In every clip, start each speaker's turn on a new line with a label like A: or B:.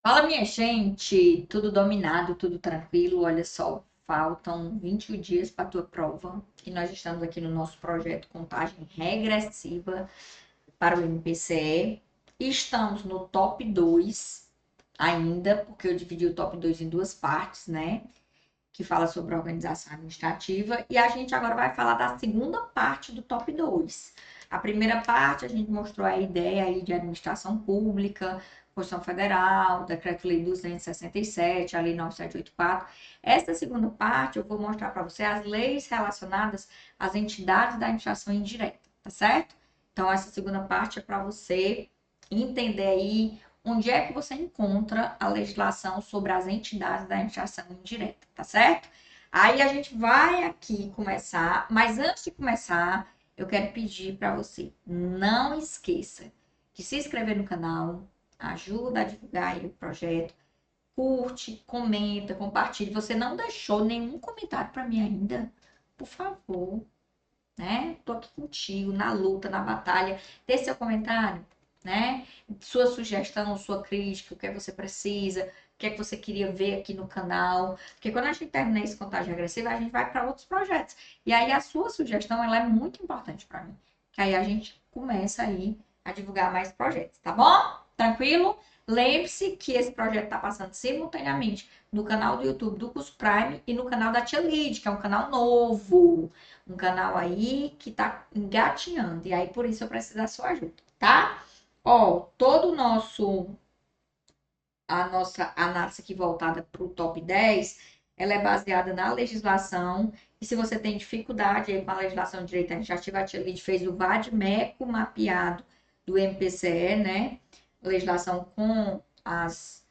A: Fala, minha gente, tudo dominado, tudo tranquilo. Olha só, faltam 21 dias para a tua prova e nós estamos aqui no nosso projeto Contagem Regressiva para o MPCE. Estamos no top 2 ainda, porque eu dividi o top 2 em duas partes, né? Que fala sobre a organização administrativa. E a gente agora vai falar da segunda parte do top 2. A primeira parte, a gente mostrou a ideia aí de administração pública, Constituição Federal, Decreto-Lei 267, a Lei 9784. Essa segunda parte, eu vou mostrar para você as leis relacionadas às entidades da administração indireta, tá certo? Então, essa segunda parte é para você entender aí onde é que você encontra a legislação sobre as entidades da administração indireta, tá certo? Aí a gente vai aqui começar, mas antes de começar, eu quero pedir para você, não esqueça de se inscrever no canal, ajuda a divulgar aí o projeto, curte, comenta, compartilhe. Você não deixou nenhum comentário para mim ainda? Por favor, né? Tô aqui contigo, na luta, na batalha. Dê seu comentário, né? Sua sugestão, sua crítica, o que é que você precisa, o que é que você queria ver aqui no canal. Porque quando a gente terminar esse contagem regressiva, a gente vai para outros projetos. E aí a sua sugestão, ela é muito importante para mim. Que aí a gente começa aí a divulgar mais projetos, tá bom? Tranquilo? Lembre-se que esse projeto está passando simultaneamente no canal do YouTube do Curso Prime e no canal da Tia Lid, que é um canal novo. Um canal aí que tá engatinhando. E aí, por isso, eu preciso da sua ajuda, tá? Ó, a nossa análise aqui voltada para o top 10, ela é baseada na legislação. E se você tem dificuldade aí com a legislação de direito administrativo, a Tia Lid fez o VADMECO mapeado do MPCE, né? Legislação com as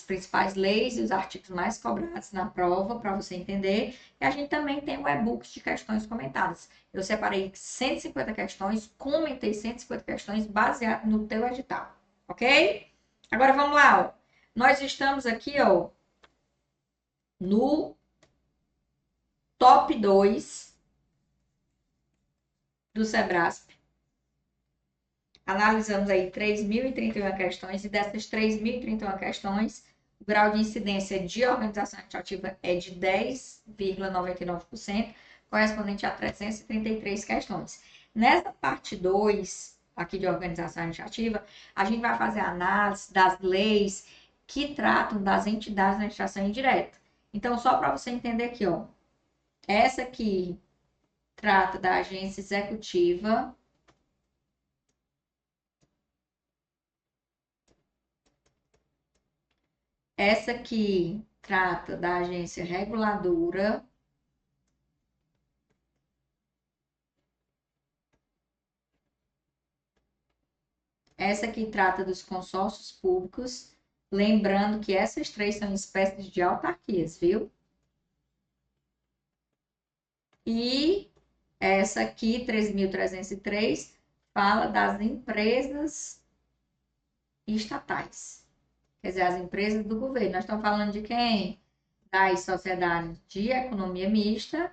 A: principais leis e os artigos mais cobrados na prova, para você entender. E a gente também tem o e-book de questões comentadas. Eu separei 150 questões, comentei 150 questões baseado no teu edital, ok? Agora vamos lá, ó. Nós estamos aqui, ó, no top 2 do Sebrasp. Analisamos aí 3.031 questões e dessas 3.031 questões, o grau de incidência de organização administrativa é de 10,99%, correspondente a 333 questões. Nessa parte 2 aqui de organização administrativa, a gente vai fazer a análise das leis que tratam das entidades da administração indireta. Então, só para você entender aqui, ó, essa aqui trata da agência executiva. Essa aqui trata da agência reguladora. Essa aqui trata dos consórcios públicos. Lembrando que essas três são espécies de autarquias, viu? E essa aqui, 3.303, fala das empresas estatais. Quer dizer, as empresas do governo. Nós estamos falando de quem? Das sociedades de economia mista,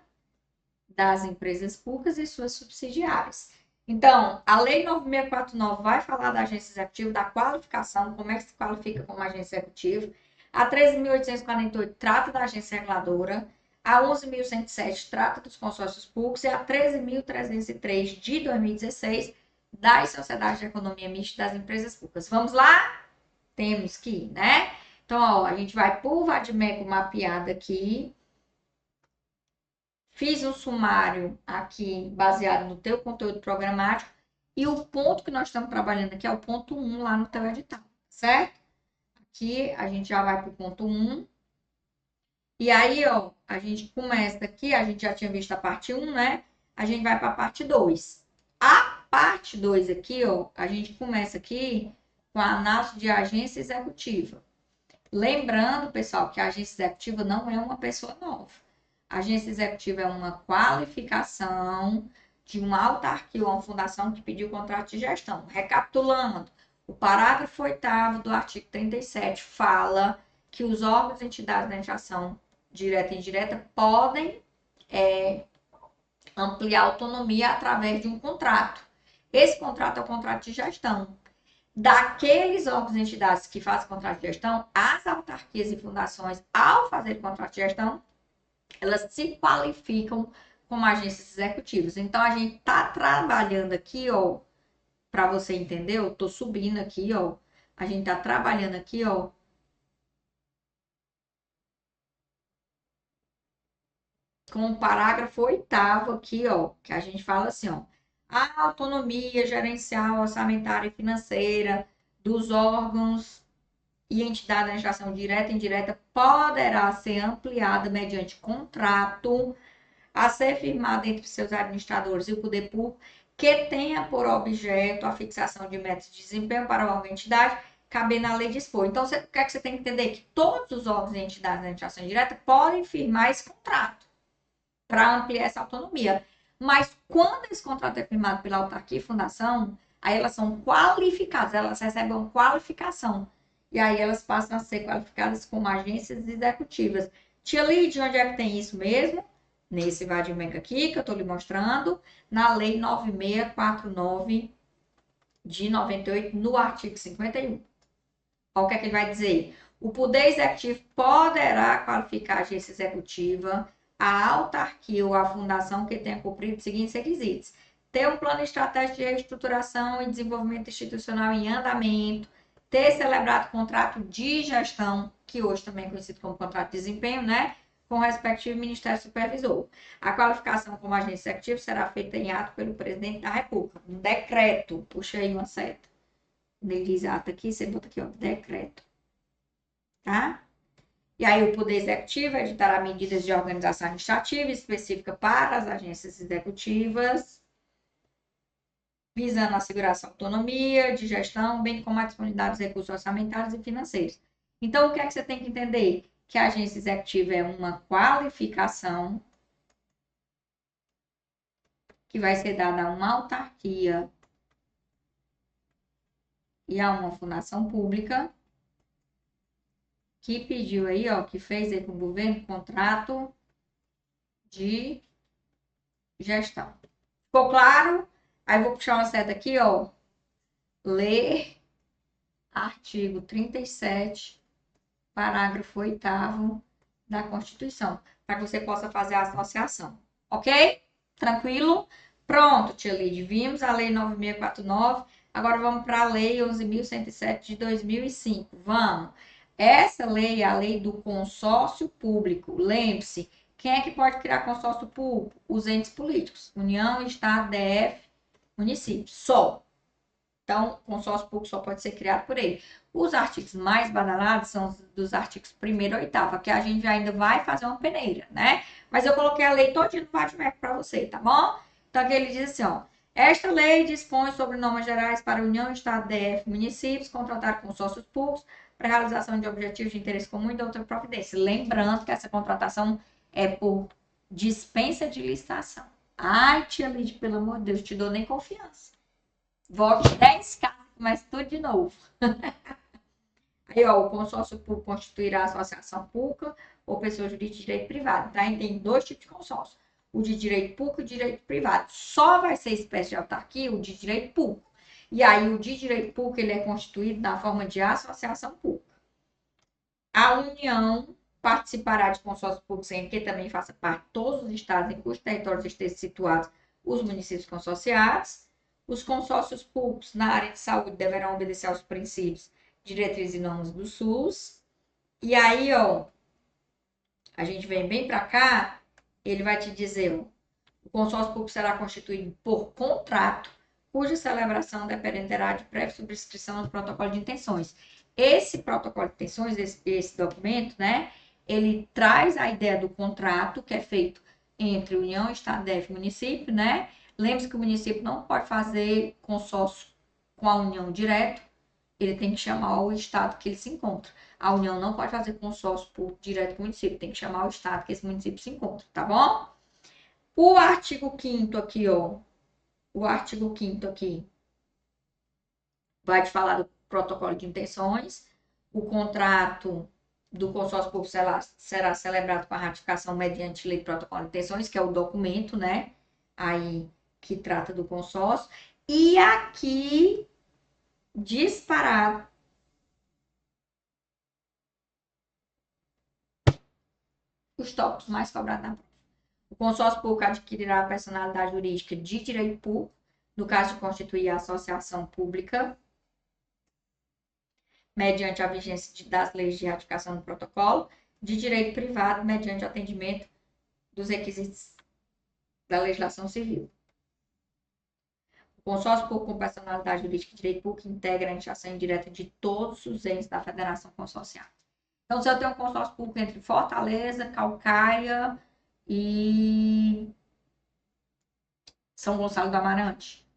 A: das empresas públicas e suas subsidiárias. Então, a Lei 9649 vai falar da agência executiva, da qualificação, como é que se qualifica como agência executiva. A 13.848 trata da agência reguladora. A 11.107 trata dos consórcios públicos. E a 13.303 de 2016 das sociedades de economia mista das empresas públicas. Vamos lá? Temos que ir, né? Então, ó, a gente vai por Vadimeco mapeada aqui. Fiz um sumário aqui baseado no teu conteúdo programático e o ponto que nós estamos trabalhando aqui é o ponto 1 lá no teu edital, certo? Aqui a gente já vai para o ponto 1. E aí, ó, a gente começa aqui, a gente já tinha visto a parte 1, né? A gente vai para a parte 2. A parte 2 aqui, ó, a gente começa aqui com a análise de agência executiva. Lembrando, pessoal, que a agência executiva não é uma pessoa nova. A agência executiva é uma qualificação de uma autarquia ou uma fundação que pediu contrato de gestão. Recapitulando, o parágrafo 8º do artigo 37 fala que os órgãos e entidades da administração direta e indireta podem ampliar a autonomia através de um contrato. Esse contrato é o contrato de gestão. daqueles órgãos e entidades que fazem contrato de gestão, as autarquias e fundações, ao fazer contrato de gestão, elas se qualificam como agências executivas. Então, a gente está trabalhando aqui, ó, para você entender, eu estou subindo aqui, ó, a gente está trabalhando aqui, ó, com o parágrafo 8º aqui, ó, que a gente fala assim, ó, a autonomia gerencial, orçamentária e financeira dos órgãos e entidades da administração direta e indireta poderá ser ampliada mediante contrato a ser firmado entre seus administradores e o poder público que tenha por objeto a fixação de metas de desempenho para a órgão entidade, caber na lei dispor. Então, o que é que você tem que entender? Que todos os órgãos e entidades da administração direta podem firmar esse contrato para ampliar essa autonomia. Mas quando esse contrato é firmado pela autarquia e fundação, aí elas são qualificadas, elas recebem uma qualificação. E aí elas passam a ser qualificadas como agências executivas. Tia Lídia, onde é que tem isso mesmo? Nesse vadimento aqui que eu estou lhe mostrando, na Lei 9649 de 98, no artigo 51. Olha o que é que ele vai dizer. O Poder Executivo poderá qualificar a agência executiva, a autarquia ou a fundação que tenha cumprido os seguintes requisitos: ter um plano estratégico de reestruturação e desenvolvimento institucional em andamento, ter celebrado contrato de gestão, que hoje também é conhecido como contrato de desempenho, né? Com o respectivo Ministério Supervisor. A qualificação como agente executivo será feita em ato pelo presidente da República. Um decreto. Puxa aí uma seta. Ele diz ato aqui, você bota aqui, ó, decreto. Tá? E aí o Poder Executivo editará medidas de organização administrativa específica para as agências executivas, visando assegurar a autonomia de gestão, bem como a disponibilidade dos recursos orçamentários e financeiros. Então, o que é que você tem que entender? Que a agência executiva é uma qualificação que vai ser dada a uma autarquia e a uma fundação pública que pediu aí, ó, que fez aí com o governo contrato de gestão. Ficou claro? Aí vou puxar uma seta aqui, ó. Ler artigo 37, parágrafo 8º da Constituição, para que você possa fazer a associação. Ok? Tranquilo? Pronto, tia Lid. Vimos a Lei 9649. Agora vamos para a Lei 11.107 de 2005. Vamos. Essa lei é a lei do consórcio público. Lembre-se, quem é que pode criar consórcio público? Os entes políticos. União, Estado, DF, município. Só. Então, consórcio público só pode ser criado por ele. Os artigos mais badalados são os dos artigos 1º e 8º, que a gente ainda vai fazer uma peneira, né? Mas eu coloquei a lei todinha no VADMEC para você, tá bom? Então, aqui ele diz assim, ó. Esta lei dispõe sobre normas gerais para a União, Estado, DF, municípios, contratar consórcios públicos para realização de objetivos de interesse comum e de outra providência. Lembrando que essa contratação é por dispensa de licitação. Ai, tia Lídia, pelo amor de Deus, te dou nem confiança. Volte 10 casas, começa tudo de novo. Aí, ó, o consórcio público constituirá associação pública ou pessoa jurídica de direito privado. Tá? Tem dois tipos de consórcio. O de direito público e o de direito privado. Só vai ser espécie de autarquia o de direito público. E aí, o de direito público, ele é constituído na forma de associação pública. A União participará de consórcio público sem que também faça parte de todos os estados em cujos territórios estejam situados os municípios consorciados. Os consórcios públicos na área de saúde deverão obedecer aos princípios, diretrizes e normas do SUS. E aí, ó, a gente vem bem para cá, ele vai te dizer, ó, o consórcio público será constituído por contrato, cuja celebração dependerá de prévia subscrição do protocolo de intenções. Esse protocolo de intenções, esse documento, né, ele traz a ideia do contrato, que é feito entre União, Estado, DF e município, né? Lembre-se que o município não pode fazer consórcio com a União direto, ele tem que chamar o estado que ele se encontra. A União não pode fazer consórcio direto com o município, tem que chamar o estado que esse município se encontra, tá bom? O artigo 5º aqui, ó. O artigo 5º aqui vai te falar do protocolo de intenções. O contrato do consórcio público será celebrado com a ratificação mediante lei de protocolo de intenções, que é o documento, né? Aí que trata do consórcio. E aqui disparado os tópicos mais cobrados na prova. O consórcio público adquirirá a personalidade jurídica de direito público, no caso de constituir a associação pública, mediante a vigência das leis de ratificação do protocolo, de direito privado, mediante o atendimento dos requisitos da legislação civil. O consórcio público com personalidade jurídica de direito público integra a iniciação indireta de todos os entes da federação consorciada. Então, se eu tenho um consórcio público entre Fortaleza, Calcaia e São Gonçalo do Amarante,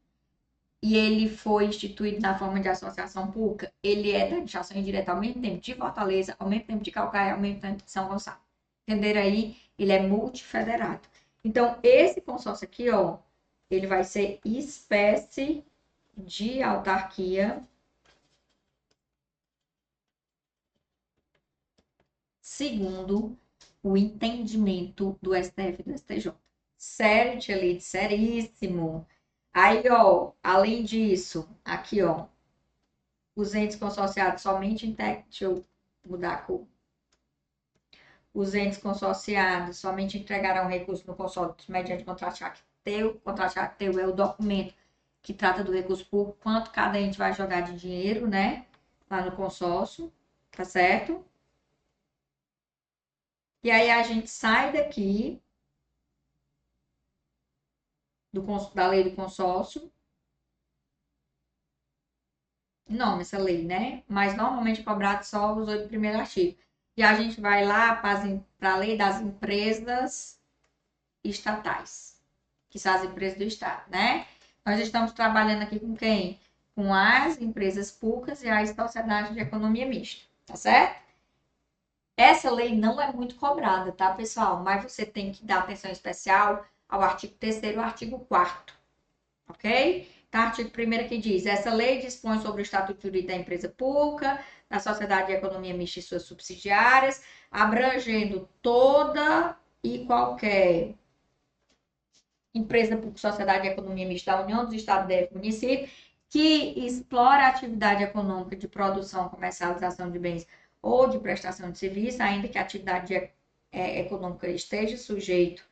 A: e ele foi instituído na forma de associação pública, ele é da iniciação indireta ao mesmo tempo de Fortaleza, ao mesmo tempo de Calcaia, ao mesmo tempo de São Gonçalo. Entenderam aí? Ele é multifederado. Então, esse consórcio aqui, ó, ele vai ser espécie de autarquia segundo o entendimento do STF e do STJ. Sério, tia Leite, seríssimo. Aí, ó, além disso, aqui, ó, os entes consorciados somente integram. Deixa eu mudar a cor. Os entes consorciados somente entregarão recurso no consórcio mediante contrato teu. Contrato teu é o documento que trata do recurso público, quanto cada ente vai jogar de dinheiro, né? Lá no consórcio, tá certo? E aí a gente sai daqui da lei do consórcio. Não, essa lei, né? Mas normalmente é cobrado só os 8 primeiros artigos. E a gente vai lá para a lei das empresas estatais, que são as empresas do Estado, né? Nós estamos trabalhando aqui com quem? Com as empresas públicas e as sociedades de economia mista, tá certo? Essa lei não é muito cobrada, tá, pessoal? Mas você tem que dar atenção especial ao artigo 3º e ao artigo 4º, ok? Tá, artigo 1º que diz, essa lei dispõe sobre o estatuto jurídico da empresa pública, da sociedade de economia mista e suas subsidiárias, abrangendo toda e qualquer empresa pública, sociedade de economia mista da União, dos Estados, DF, município, que explora a atividade econômica de produção, comercialização de bens ou de prestação de serviço, ainda que a atividade econômica esteja sujeito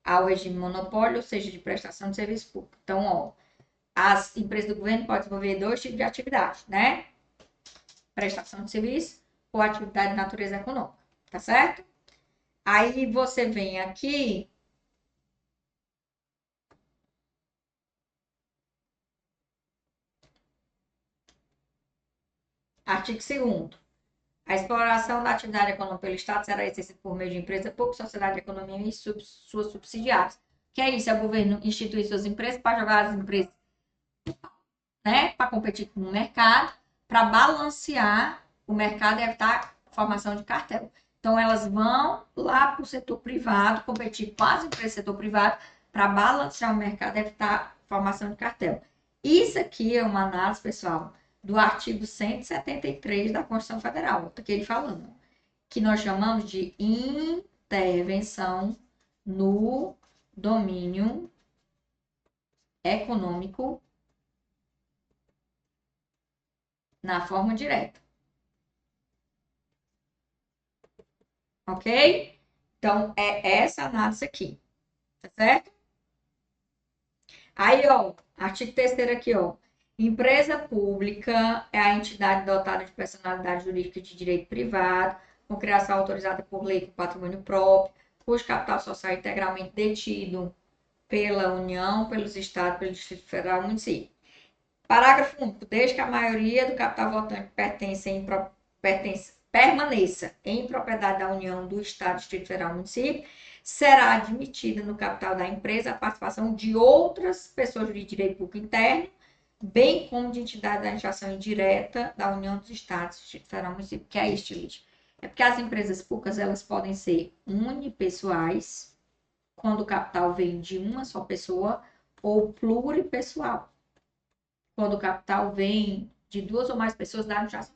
A: ao regime monopólio, ou seja, de prestação de serviço público. Então, ó, as empresas do governo podem desenvolver 2 tipos de atividade, né? Prestação de serviço ou atividade de natureza econômica, tá certo? Aí você vem aqui artigo 2º. A exploração da atividade econômica pelo Estado será exercida por meio de empresa pública, sociedade de economia e suas subsidiárias. Que é isso? É o governo instituir suas empresas para jogar as empresas, né, para competir com o mercado, para balancear o mercado e evitar a formação de cartel. Então, elas vão lá para o setor privado, competir com as empresas do setor privado, para balancear o mercado e evitar a formação de cartel. Isso aqui é uma análise, pessoal, do artigo 173 da Constituição Federal, tá aqui ele falando, que nós chamamos de intervenção no domínio econômico na forma direta. Ok? Então, é essa análise aqui, tá certo? Aí, ó, artigo 3º aqui, ó. Empresa pública é a entidade dotada de personalidade jurídica de direito privado, com criação autorizada por lei com patrimônio próprio, cujo capital social é integralmente detido pela União, pelos Estados, pelo Distrito Federal e município. Parágrafo único. Desde que a maioria do capital votante permaneça em propriedade da União, do Estado, Distrito Federal e município, será admitida no capital da empresa a participação de outras pessoas de direito público interno, bem como de entidade da administração indireta da União dos Estados, Distrito Federal e município. Que é isso, gente? É porque as empresas públicas, elas podem ser unipessoais, quando o capital vem de uma só pessoa, ou pluripessoal, quando o capital vem de 2 ou mais pessoas da administração.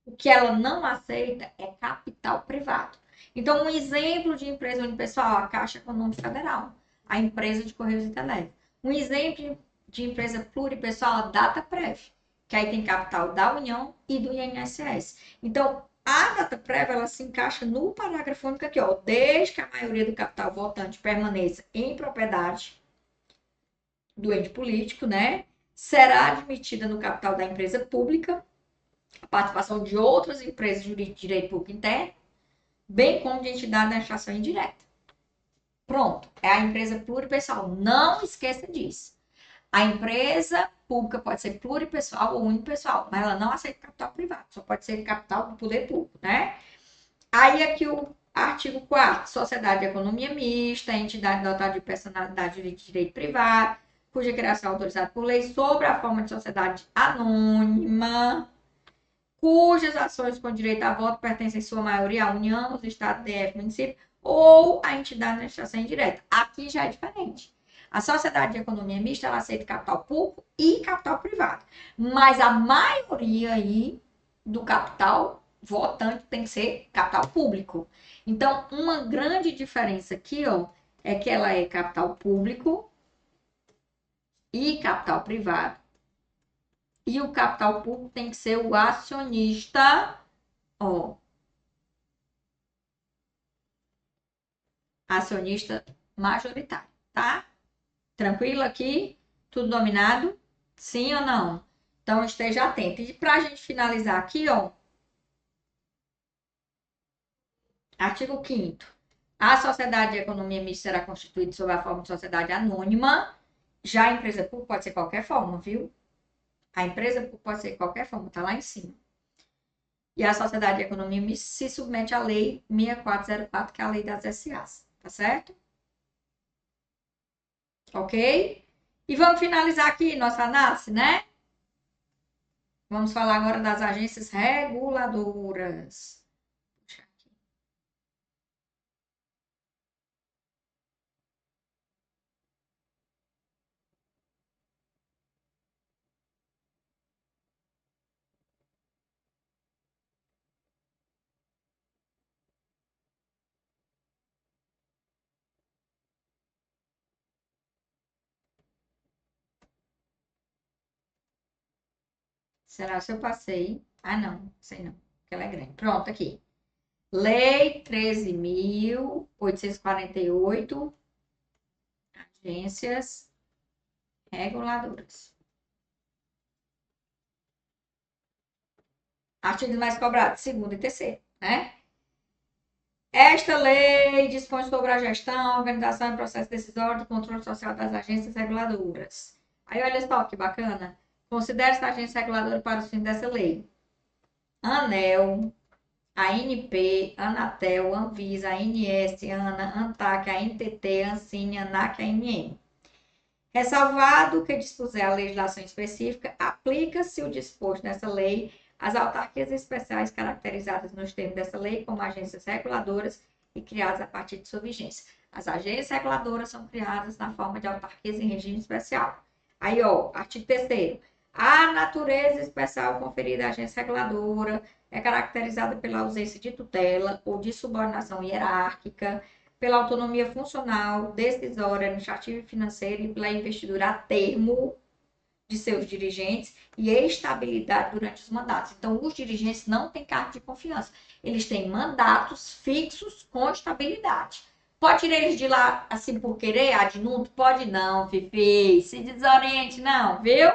A: O que ela não aceita é capital privado. Então, um exemplo de empresa unipessoal, a Caixa Econômica Federal, a empresa de Correios e Telégrafos. Um exemplo de empresa pluripessoal, a Dataprev, que aí tem capital da União e do INSS. Então, a data prévia, ela se encaixa no parágrafo único aqui, ó, desde que a maioria do capital votante permaneça em propriedade do ente político, né? Será admitida no capital da empresa pública a participação de outras empresas de direito público interno, bem como de entidade da administração indireta. Pronto, é a empresa pluripessoal. Não esqueça disso. A empresa pública pode ser pluripessoal ou unipessoal, mas ela não aceita capital privado, só pode ser capital do poder público, né? Aí aqui o artigo 4º, sociedade de economia mista, entidade dotada de personalidade de direito privado, cuja criação é autorizada por lei, sobre a forma de sociedade anônima, cujas ações com direito a voto pertencem em sua maioria à União, aos estados, DF, município, ou à entidade de administração indireta. Aqui já é diferente. A sociedade de economia mista, ela aceita capital público e capital privado. Mas a maioria aí do capital votante tem que ser capital público. Então, uma grande diferença aqui, ó, é que ela é capital público e capital privado. E o capital público tem que ser o acionista, ó, acionista majoritário, tá? Tranquilo aqui? Tudo dominado? Sim ou não? Então, esteja atento. E para a gente finalizar aqui, ó, artigo 5º. A sociedade de economia mista será constituída sob a forma de sociedade anônima. Já a empresa pública pode ser qualquer forma, viu? A empresa pública pode ser qualquer forma, tá lá em cima. E a sociedade de economia mista se submete à lei 6404, que é a lei das SAs, tá certo? Ok? E vamos finalizar aqui nossa análise, né? Vamos falar agora das agências reguladoras. Será se eu passei? Ah, não, sei não, porque ela é grande. Pronto, aqui. Lei 13.848, agências reguladoras. Artigos mais cobrados, segundo e terceiro, né? Esta lei dispõe sobre a gestão, organização e processo decisório do controle social das agências reguladoras. Aí, olha só que bacana. Considere-se a agência reguladora para os fins dessa lei. ANEEL, ANP, Anatel, Anvisa, ANS, ANA, ANTAC, ANTT, ANSINE, ANAC, ANM. Ressalvado que dispuser a legislação específica, aplica-se o disposto nessa lei às autarquias especiais caracterizadas nos termos dessa lei como agências reguladoras e criadas a partir de sua vigência. As agências reguladoras são criadas na forma de autarquias em regime especial. Aí, ó, artigo 3º. A natureza especial conferida à agência reguladora é caracterizada pela ausência de tutela ou de subordinação hierárquica, pela autonomia funcional, decisória, administrativa e financeira e pela investidura a termo de seus dirigentes e estabilidade durante os mandatos. Então, os dirigentes não têm cargo de confiança. Eles têm mandatos fixos com estabilidade. Pode tirar eles de lá assim por querer, adjunto? Pode não, Fifi. Se desoriente, não, viu?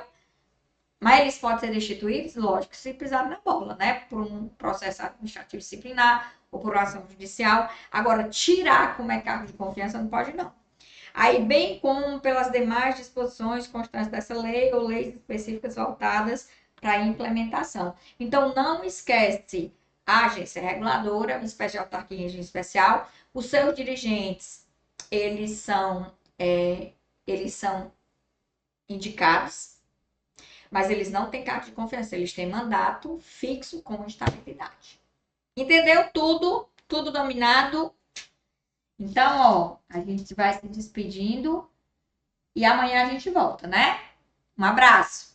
A: Mas eles podem ser destituídos, lógico, se pisar na bola, né? Por um processo administrativo disciplinar ou por ação judicial. Agora, tirar como é cargo de confiança não pode, não. Aí, bem como pelas demais disposições constantes dessa lei ou leis específicas voltadas para a implementação. Então, não esquece, a agência reguladora, uma espécie de autarquia em regime especial, os seus dirigentes, eles são indicados, mas eles não têm cargo de confiança, eles têm mandato fixo com estabilidade. Entendeu tudo? Tudo dominado? Então, ó, a gente vai se despedindo e amanhã a gente volta, né? Um abraço!